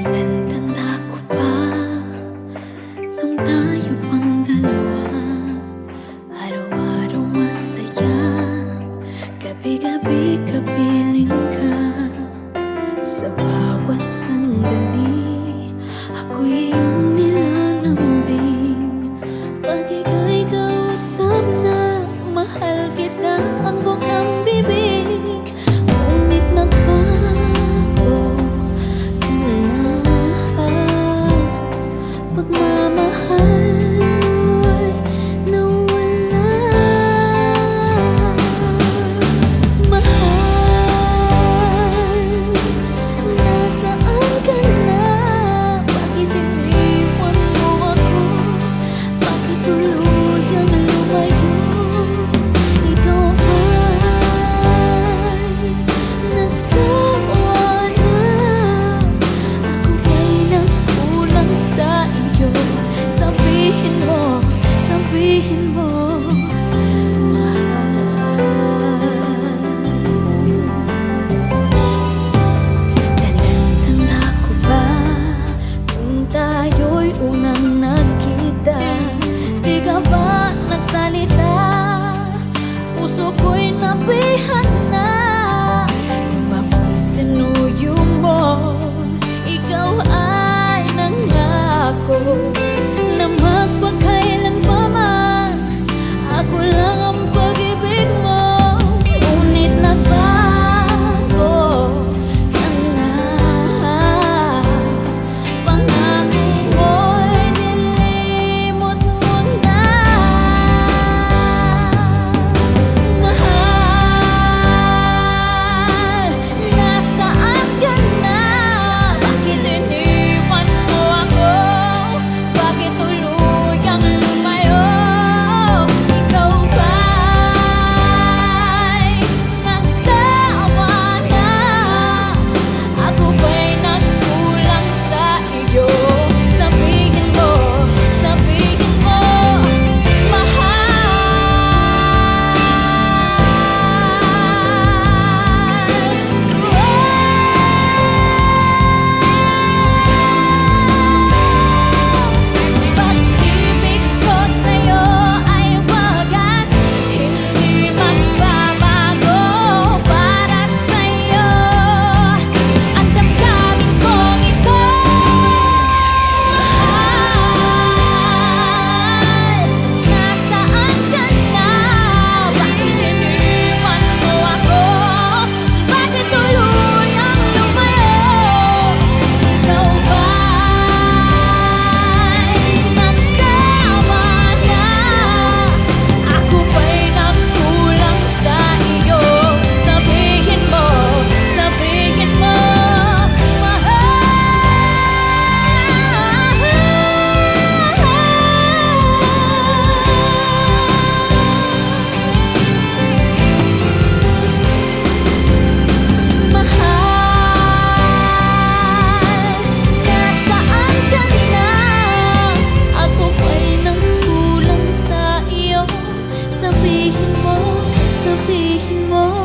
Tandang-tanda ko pa nung tayo pang dalawa, araw-araw masaya, gabi-gabi kapiling ka. Sa bawat sandali, ako'y iyong nilalambing. Pag ika'y kausap na mahal kita, ang bukang bibig. Ngunit nagbago ka na, pagmamahal mo ay nawala. Mahal, nasaan ka na? Bakit iniwan mo ako? Bakit tuluyang lumayo? Ikaw ay nagsawa na. Ako ba'y nagkulang sa iyo? Sabihin mo, mahal. Tandang-tanda ko ba kung tayo'y unang nagkita? Di ka ba nagsalita? Puso ko'y nabihan na. Nung ako'y sinuyo mo, ikaw ay nangako na magpakailanpaman ako lang ang pag-ibig mo. Ngunit nagbago ka na, pangako mo'y nilimot mo na. Mahal, nasaan ka na? Bakit iniwan mo ako? Bakit tuluyang lumayo? Ikaw ba'y nagsawa na? Ako ba'y nagkulang sa iyo? Sabihin mo, pag-ibig ko sa'yo ay wagas, hindi magbabago para sa'yo. Ang damdamin kong ito, mahal, nasaan ka na? Bakit iniwan mo ako? Bakit tuluyang lumayo? Ikaw ba'y nagsawa na? Ako ba'y nagkulang sa iyo? Sabihin mo, mahal, nasaan ka na? Ako ba'y nagkulang sa iyo? Sabihin mo,